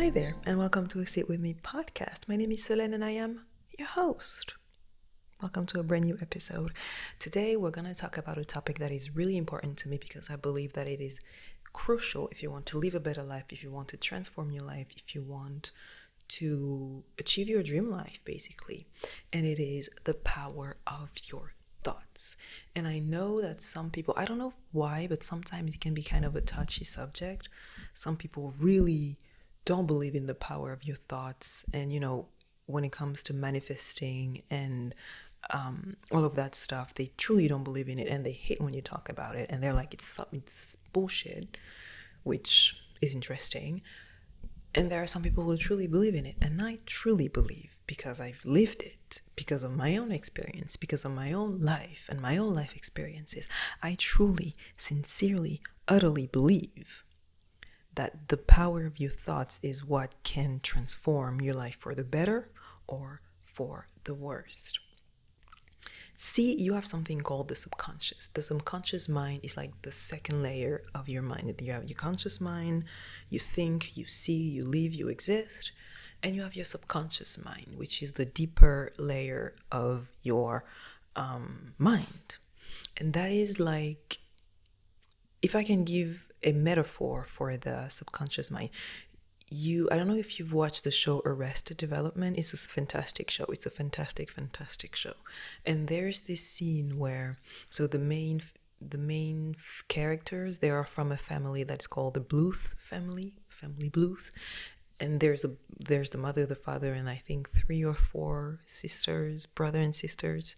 Hi there, and welcome to a Sit With Me podcast. My name is Solène, and I am your host. Welcome to a brand new episode. Today, we're going to talk about a topic that is really important to me because I believe that it is crucial if you want to live a better life, if you want to transform your life, if you want to achieve your dream life, basically. And it is the power of your thoughts. And I know that some people, I don't know why, but sometimes it can be kind of a touchy subject. Some people really don't believe in the power of your thoughts, and when it comes to manifesting and all of that stuff, they truly don't believe in it, and they hate when you talk about it, and they're like, it's bullshit, which is interesting. And there are some people who truly believe in it, and I truly believe, because I've lived it, because of my own experience, because of my own life and my own life experiences. I truly, sincerely, utterly believe that the power of your thoughts is what can transform your life for the better or for the worst. See, you have something called the subconscious. The subconscious mind is like the second layer of your mind. You have your conscious mind, you think, you see, you live, you exist. And you have your subconscious mind, which is the deeper layer of your mind. And that is like, if I can give a metaphor for the subconscious mind, I don't know if you've watched the show Arrested Development. It's a fantastic show. It's a fantastic show. And there's this scene where, so the main characters, they are from a family that's called the Bluth family Bluth. And there's the mother, the father, and I think 3 or 4 sisters, brother and sisters.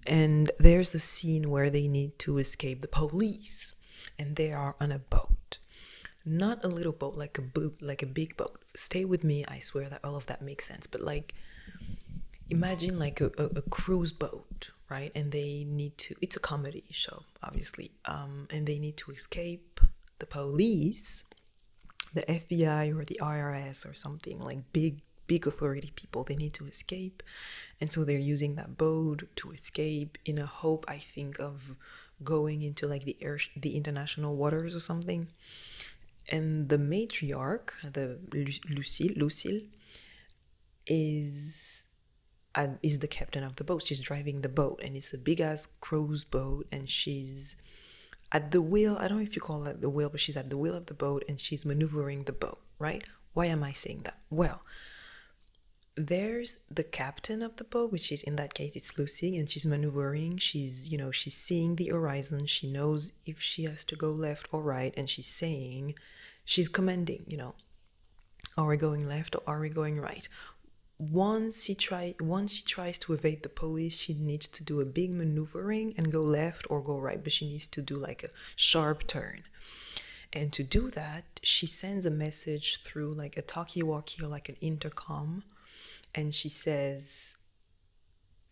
And there's the scene where they need to escape the police. And they are on a boat, not a little boat, like a big boat. Stay with me. I swear that all of that makes sense. But imagine like a cruise boat, right? And they need to, it's a comedy show, obviously. And they need to escape the police, the FBI or the IRS or something, like big authority people. They need to escape. And so they're using that boat to escape in a hope, I think, of going into like the international waters or something. And the matriarch, the Lucille is the captain of the boat. She's driving the boat, and it's a big ass cruise boat, and she's at the wheel. I don't know if you call it the wheel, but she's at the wheel of the boat, and she's maneuvering the boat, right? Why am I saying that? Well, there's the captain of the boat, which is, in that case, it's Lucy, and she's maneuvering. She's seeing the horizon. She knows if she has to go left or right, and she's commanding, are we going left or are we going right? Once she tries to evade the police, she needs to do a big maneuvering and go left or go right, but she needs to do like a sharp turn. And to do that, she sends a message through like a talkie-walkie or like an intercom. And she sends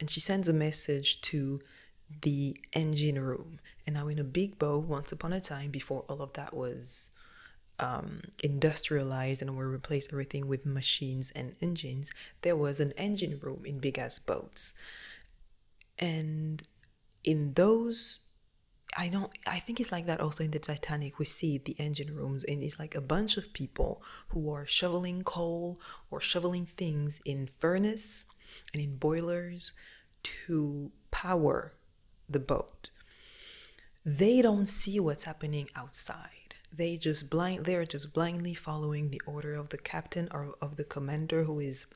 a message to the engine room. And now in a big boat, once upon a time, before all of that was industrialized and we replaced everything with machines and engines, there was an engine room in big ass boats. And in those, I think it's like that also in the Titanic. We see the engine rooms, and it's like a bunch of people who are shoveling coal or shoveling things in furnace and in boilers to power the boat. They don't see what's happening outside. They're just blindly following the order of the captain or of the commander, who is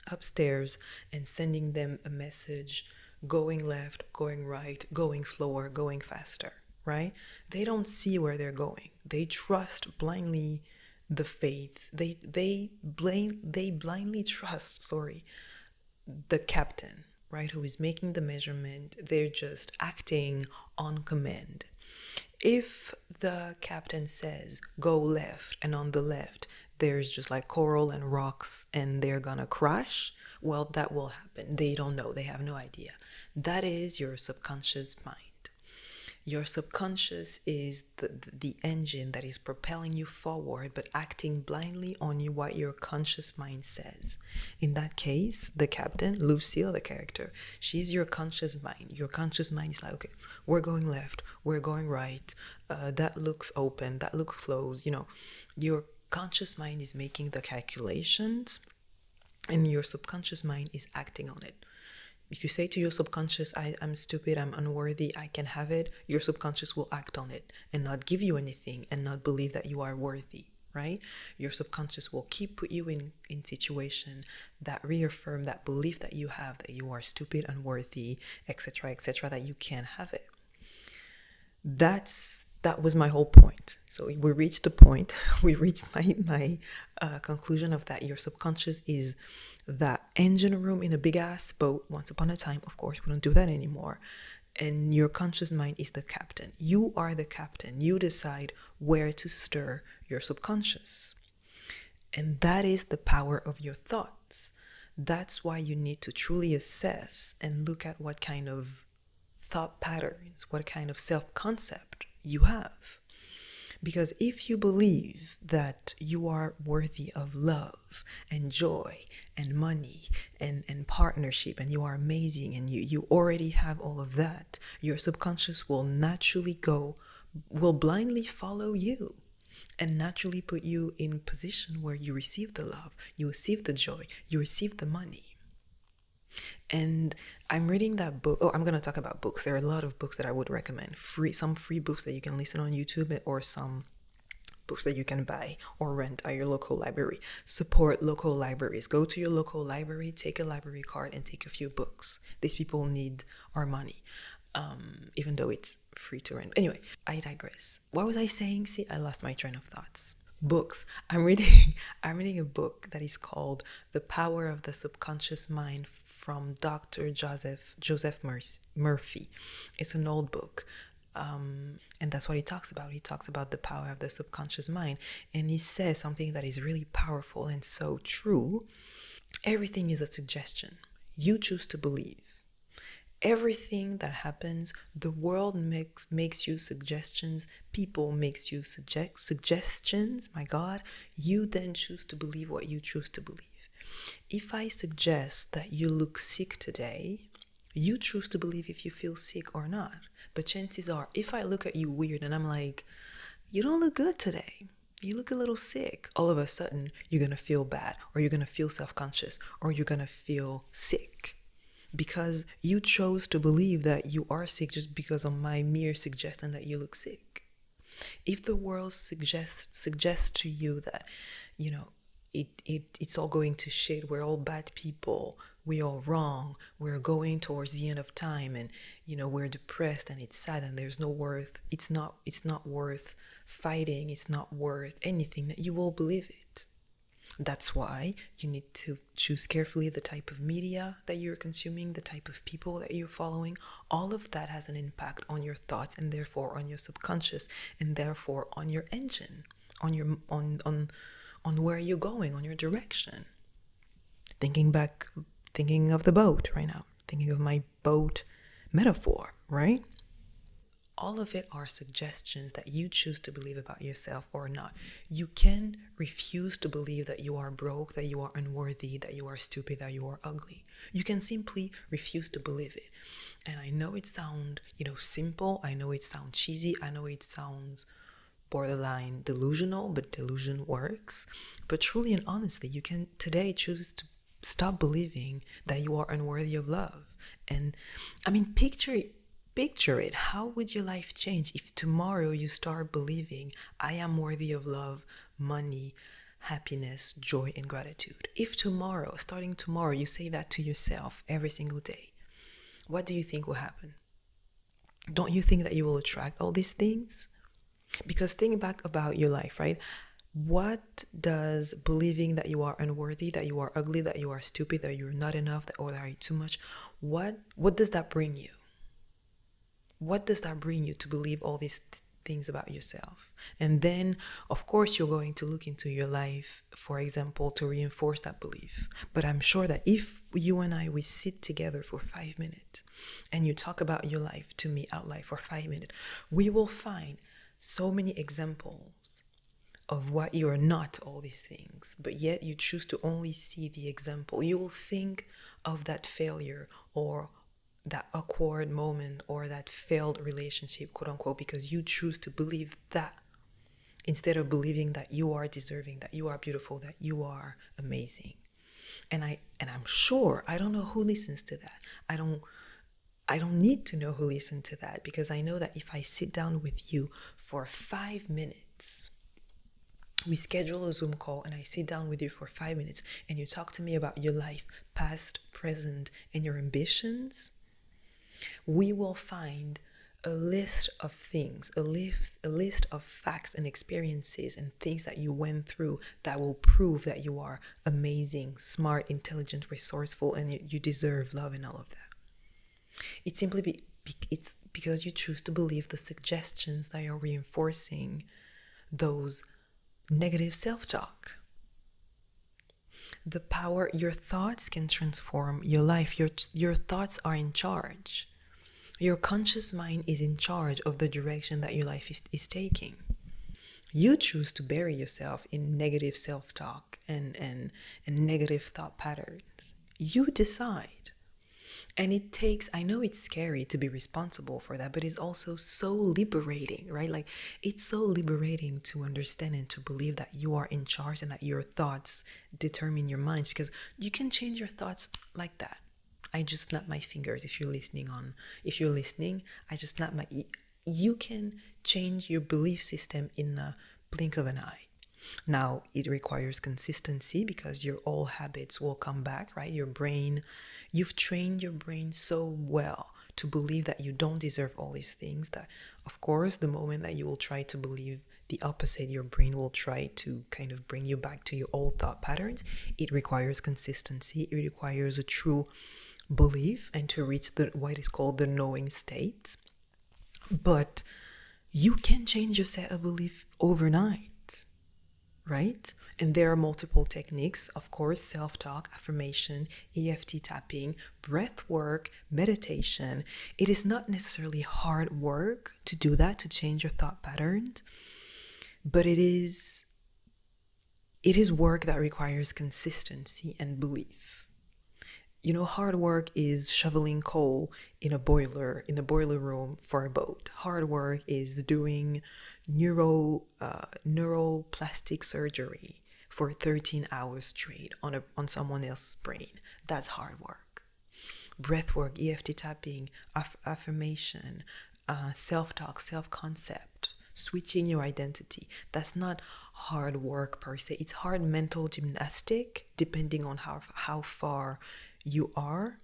upstairs and sending them a message, going left, going right, going slower, going faster, right? They don't see where they're going. They trust blindly the faith. They blindly trust, the captain, right, who is making the measurement. They're just acting on command. If the captain says go left, and on the left there's just like coral and rocks and they're gonna crash, well, that will happen. They don't know. They have no idea. That is your subconscious mind. Your subconscious is the engine that is propelling you forward, but acting blindly on what your conscious mind says. In that case, the captain, Lucille, the character, she's your conscious mind. Your conscious mind is like, okay, we're going left, we're going right, that looks open, that looks closed. Your conscious mind is making the calculations and your subconscious mind is acting on it. If you say to your subconscious, I'm stupid, I'm unworthy, I can have it, your subconscious will act on it and not give you anything and not believe that you are worthy, right? Your subconscious will keep put you in situation that reaffirm that belief that you have, that you are stupid, unworthy, etc., that you can't have it. That was my whole point. So we reached the point. We reached my conclusion of that your subconscious is that engine room in a big ass boat. Once upon a time, of course, we don't do that anymore. And your conscious mind is the captain. You are the captain. You decide where to stir your subconscious. And that is the power of your thoughts. That's why you need to truly assess and look at what kind of thought patterns, what kind of self-concept you have. Because if you believe that you are worthy of love and joy and money and partnership and you are amazing and you already have all of that, your subconscious will blindly follow you and naturally put you in position where you receive the love, you receive the joy, you receive the money. And I'm reading that book. Oh, I'm going to talk about books. There are a lot of books that I would recommend. Some free books that you can listen on YouTube, or some books that you can buy or rent at your local library. Support local libraries. Go to your local library, take a library card, and take a few books. These people need our money, even though it's free to rent. Anyway, I digress. What was I saying? See, I lost my train of thoughts. Books. I'm reading a book that is called The Power of the Subconscious Mind from Dr. Joseph Murphy. It's an old book. And that's what he talks about. He talks about the power of the subconscious mind. And he says something that is really powerful and so true. Everything is a suggestion. You choose to believe. Everything that happens, the world makes you suggestions. People makes you suggestions. My God, you then choose to believe what you choose to believe. If I suggest that you look sick today, you choose to believe if you feel sick or not. But chances are, if I look at you weird and I'm like, you don't look good today, you look a little sick, all of a sudden you're going to feel bad, or you're going to feel self-conscious, or you're going to feel sick. Because you chose to believe that you are sick just because of my mere suggestion that you look sick. If the world suggests to you that, it's all going to shit, we're all bad people, we're all wrong, we're going towards the end of time, and we're depressed and it's sad and there's no worth, it's not worth fighting, it's not worth anything, that you will believe it. That's why you need to choose carefully the type of media that you're consuming, the type of people that you're following. All of that has an impact on your thoughts and therefore on your subconscious and therefore on your engine, on your on where you're going, on your direction. Thinking of the boat right now, thinking of my boat metaphor, right? All of it are suggestions that you choose to believe about yourself or not. You can refuse to believe that you are broke, that you are unworthy, that you are stupid, that you are ugly. You can simply refuse to believe it. And I know it sounds, simple. I know it sounds cheesy. I know it sounds borderline delusional, but delusion works. But truly and honestly, you can today choose to stop believing that you are unworthy of love. And I mean, picture it. How would your life change if tomorrow you start believing I am worthy of love, money, happiness, joy, and gratitude? If tomorrow, starting tomorrow, you say that to yourself every single day, what do you think will happen? Don't you think that you will attract all these things? Because think back about your life, right? What does believing that you are unworthy, that you are ugly, that you are stupid, that you're not enough, or that you too much, what does that bring you? What does that bring you to believe all these things about yourself? And then, of course, you're going to look into your life, for example, to reinforce that belief. But I'm sure that if you and we sit together for 5 minutes and you talk about your life to me out loud for 5 minutes, we will find so many examples of what you are not, all these things, but yet you choose to only see the example. You will think of that failure or that awkward moment or that failed relationship, quote unquote, because you choose to believe that. instead of believing that you are deserving, that you are beautiful, that you are amazing. And I'm sure, I don't know who listens to that. I don't need to know who listens to that, because I know that if I sit down with you for 5 minutes, we schedule a Zoom call and I sit down with you for 5 minutes and you talk to me about your life, past, present, and your ambitions, we will find a list of things, a list of facts and experiences and things that you went through that will prove that you are amazing, smart, intelligent, resourceful, and you deserve love and all of that. It's simply it's because you choose to believe the suggestions that are reinforcing those negative self-talk. The power, your thoughts can transform your life. Your thoughts are in charge. Your conscious mind is in charge of the direction that your life is taking. You choose to bury yourself in negative self-talk and negative thought patterns. You decide. And it takes, I know it's scary to be responsible for that, but it's also so liberating, right? Like, it's so liberating to understand and to believe that you are in charge and that your thoughts determine your minds, because you can change your thoughts like that. I just snap my fingers. If you're listening, I just snap my, you can change your belief system in the blink of an eye. Now, it requires consistency, because your old habits will come back, right? You've trained your brain so well to believe that you don't deserve all these things that, of course, the moment that you will try to believe the opposite, your brain will try to kind of bring you back to your old thought patterns. It requires consistency. It requires a true belief and to reach what is called the knowing state. But you can change your set of belief overnight, right? And there are multiple techniques, of course: self-talk, affirmation, EFT tapping, breath work, meditation. It is not necessarily hard work to do that, to change your thought patterns, but it is work that requires consistency and belief. You know, hard work is shoveling coal in a boiler room for a boat. Hard work is doing neuroplastic surgery for 13 hours straight on someone else's brain. That's hard work. Breath work, EFT tapping, affirmation, self-talk, self-concept, switching your identity. That's not hard work per se. It's hard mental gymnastic, depending on how far you are,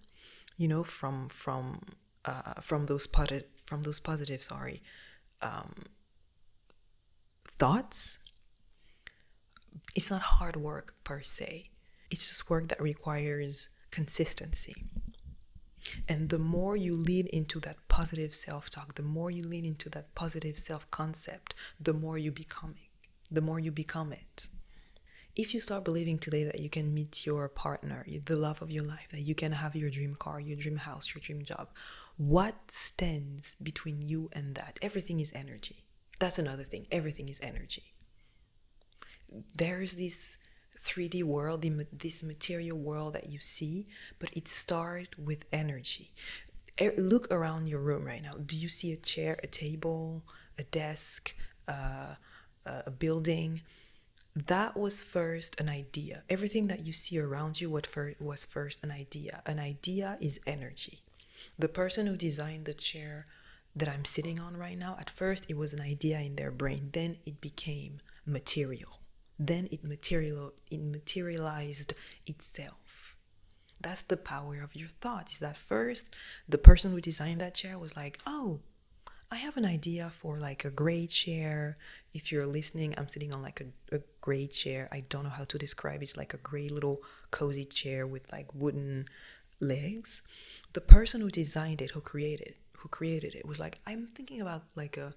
you know, from those positive thoughts. It's not hard work per se. It's just work that requires consistency. And the more you lean into that positive self-talk, the more you lean into that positive self-concept, the more you become it. If you start believing today that you can meet your partner, the love of your life, that you can have your dream car, your dream house, your dream job, what stands between you and that? Everything is energy. That's another thing. Everything is energy. There's this 3D world, this material world that you see, but it starts with energy. Look around your room right now. Do you see a chair, a table, a desk, a building? That was first an idea. Everything that you see around you was first an idea. An idea is energy. The person who designed the chair that I'm sitting on right now, at first it was an idea in their brain. Then it became material. Then it materialized itself. That's the power of your thought. Is that first the person who designed that chair was like, oh, I have an idea for like a gray chair. If you're listening, I'm sitting on like a gray chair. I don't know how to describe it. It's like a gray little cozy chair with like wooden legs. The person who designed it, who created it was like, I'm thinking about like a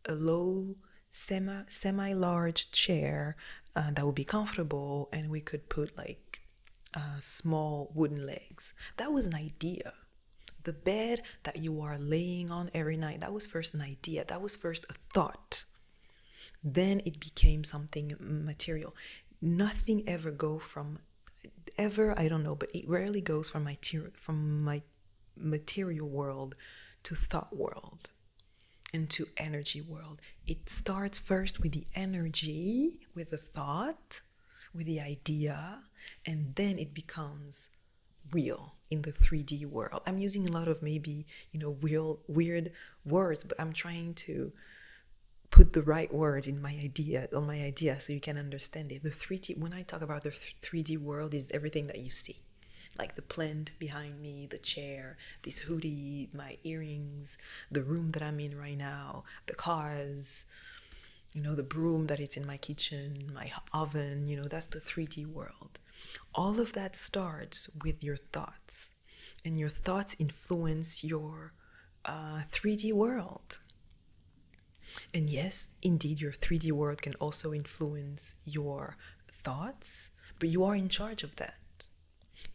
low semi-large chair that would be comfortable, and we could put like small wooden legs. That was an idea. The bed that you are laying on every night, that was first an idea. That was first a thought. Then it became something material. Nothing ever I don't know, but it rarely goes from my material world to thought world. into energy world. It starts first with the energy, with the thought, with the idea, and then it becomes real in the 3D world. I'm using a lot of maybe, weird words, but I'm trying to put the right words in my idea, so you can understand it. The 3D, when I talk about the 3D world, is everything that you see. Like the plant behind me, the chair, this hoodie, my earrings, the room that I'm in right now, the cars, the broom that is in my kitchen, my oven, that's the 3D world. All of that starts with your thoughts, and your thoughts influence your 3D world. And yes, indeed, your 3D world can also influence your thoughts, but you are in charge of that.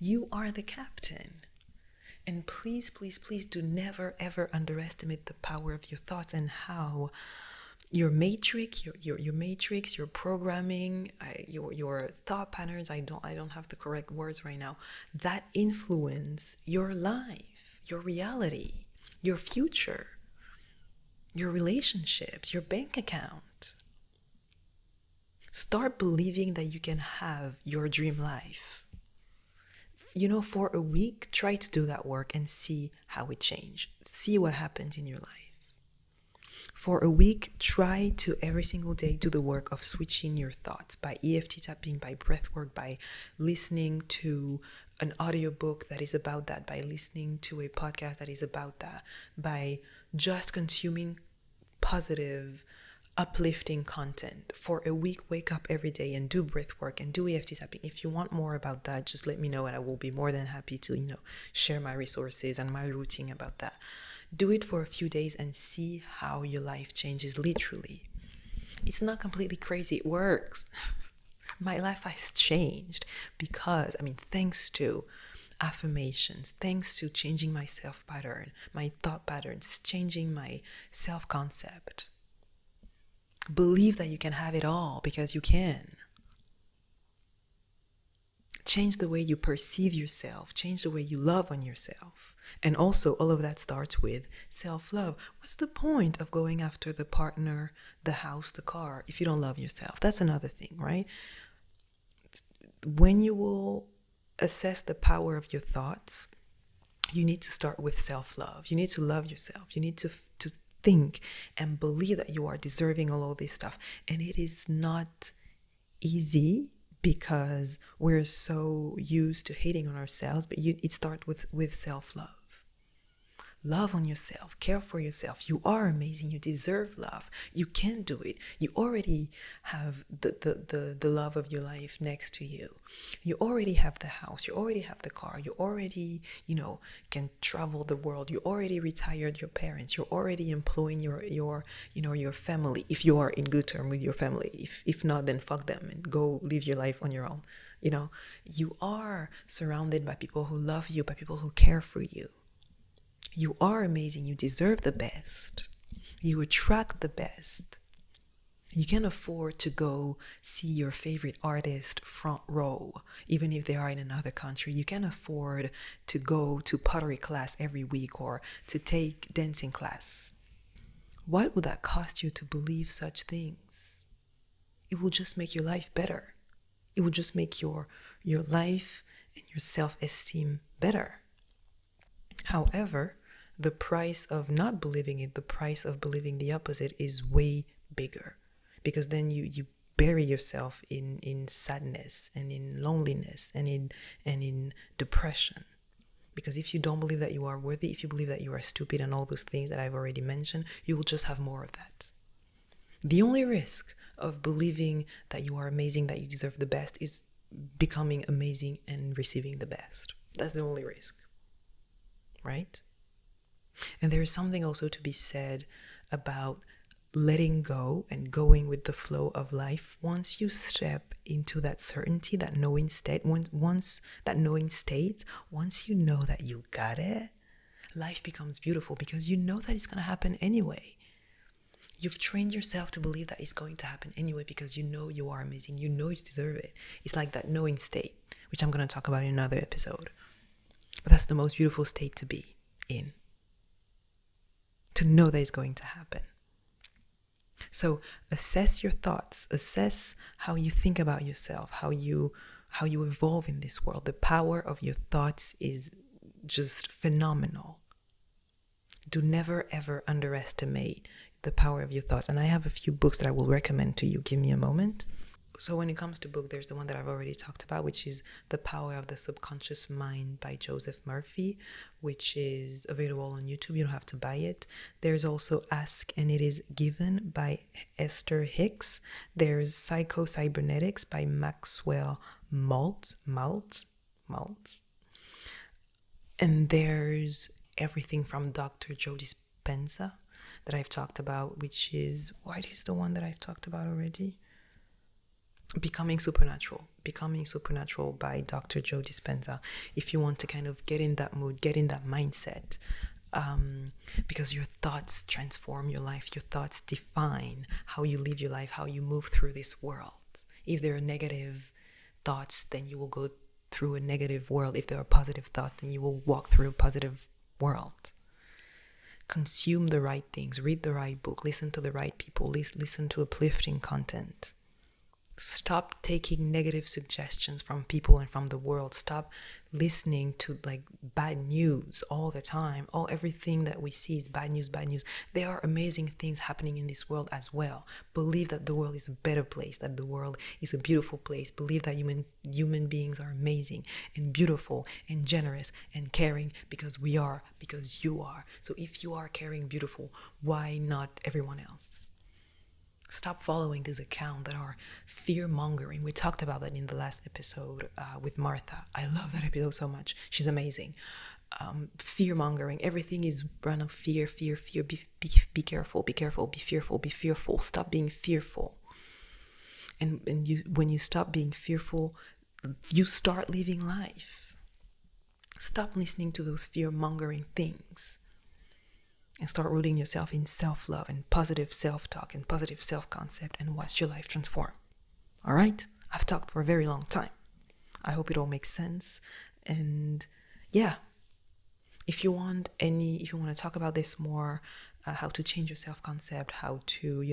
You are the captain. And please, please, please do never, ever underestimate the power of your thoughts and how your matrix, your programming, your thought patterns, I don't have the correct words right now, that influence your life, your reality, your future, your relationships, your bank account. Start believing that you can have your dream life. For a week, try to do that work and see how it changes. See what happens in your life. For a week, try to every single day do the work of switching your thoughts by EFT tapping, by breath work, by listening to an audiobook that is about that, by listening to a podcast that is about that, by just consuming positive, uplifting content. For a week, wake up every day and do breath work and do EFT tapping. If you want more about that, just let me know and I will be more than happy to, share my resources and my routine about that. Do it for a few days and see how your life changes literally. It's not completely crazy. It works. My life has changed because, thanks to affirmations, thanks to changing my self pattern, my thought patterns, changing my self-concept. Believe that you can have it all because you can. Change the way you perceive yourself. Change the way you love on yourself. And also, all of that starts with self-love. What's the point of going after the partner, the house, the car, if you don't love yourself? That's another thing, right? When you will assess the power of your thoughts, you need to start with self-love. You need to love yourself. You need to think and believe that you are deserving of all this stuff. And it is not easy because we're so used to hating on ourselves, but it starts with self-love. Love on yourself, care for yourself. You are amazing. You deserve love. You can do it. You already have the love of your life next to you. You already have the house. You already have the car. You already, can travel the world. You already retired your parents. You're already employing your family. If you are in good term with your family. If not, then fuck them and go live your life on your own. You are surrounded by people who love you, by people who care for you. You are amazing. You deserve the best. You attract the best. You can afford to go see your favorite artist front row, even if they are in another country. You can afford to go to pottery class every week or to take dancing class. What would that cost you to believe such things? It will just make your life better. It will just make your life and your self-esteem better. However, the price of not believing it, the price of believing the opposite is way bigger, because then you bury yourself in sadness and in loneliness and in depression. Because if you don't believe that you are worthy, if you believe that you are stupid and all those things that I've already mentioned, you will just have more of that. The only risk of believing that you are amazing, that you deserve the best, is becoming amazing and receiving the best. That's the only risk, right? And there is something also to be said about letting go and going with the flow of life. Once you step into that certainty, that knowing state, once you know that you got it, life becomes beautiful because you know that it's going to happen anyway. You've trained yourself to believe that it's going to happen anyway because you know you are amazing. You know you deserve it. It's like that knowing state, which I'm going to talk about in another episode. But that's the most beautiful state to be in. to know that it's going to happen. So assess your thoughts, assess how you think about yourself, how you evolve in this world. The power of your thoughts is just phenomenal. Do never ever underestimate the power of your thoughts. And I have a few books that I will recommend to you. Give me a moment. So when it comes to book, there's the one that I've already talked about, which is The Power of the Subconscious Mind by Joseph Murphy, which is available on YouTube. You don't have to buy it. There's also Ask and It Is Given by Esther Hicks. There's Psycho-Cybernetics by Maxwell Maltz. And there's everything from Dr. Joe Dispenza that I've talked about, which is, what is the one that I've talked about already? Becoming Supernatural by Dr. Joe Dispenza. If you want to kind of get in that mood, get in that mindset, because your thoughts transform your life. Your thoughts define how you live your life, how you move through this world. If there are negative thoughts, then you will go through a negative world. If there are positive thoughts, then you will walk through a positive world. Consume the right things, read the right book, listen to the right people, listen to uplifting content. Stop taking negative suggestions from people and from the world. Stop listening to like bad news all the time. Everything that we see is bad news. There are amazing things happening in this world as well. Believe that the world is a better place, that the world is a beautiful place. Believe that human beings are amazing and beautiful and generous and caring, because we are, because you are. So if you are caring, beautiful, why not everyone else? Stop following these accounts that are fear-mongering. We talked about that in the last episode with Martha. I love that episode so much. She's amazing. Fear-mongering. Everything is run of fear. Be careful, be fearful. Stop being fearful. And when you stop being fearful, you start living life. Stop listening to those fear-mongering things. And start rooting yourself in self-love and positive self-talk and positive self-concept, and watch your life transform. All right? I've talked for a very long time. I hope it all makes sense. And yeah, if you want to talk about this more, how to change your self-concept, how to,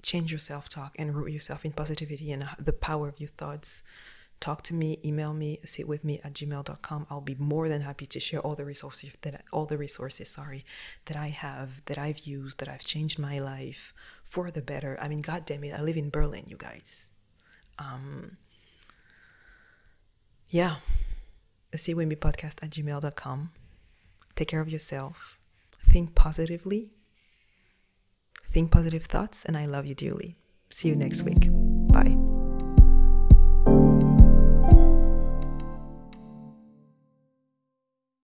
change your self-talk and root yourself in positivity and the power of your thoughts, talk to me, email me, sitwithme@gmail.com. I'll be more than happy to share all the resources that I have, that I've used, that I've changed my life for the better. I mean, God damn it, I live in Berlin, you guys. Yeah. sitwithmepodcast@gmail.com. Take care of yourself. Think positively. Think positive thoughts, and I love you dearly. See you next week. Bye.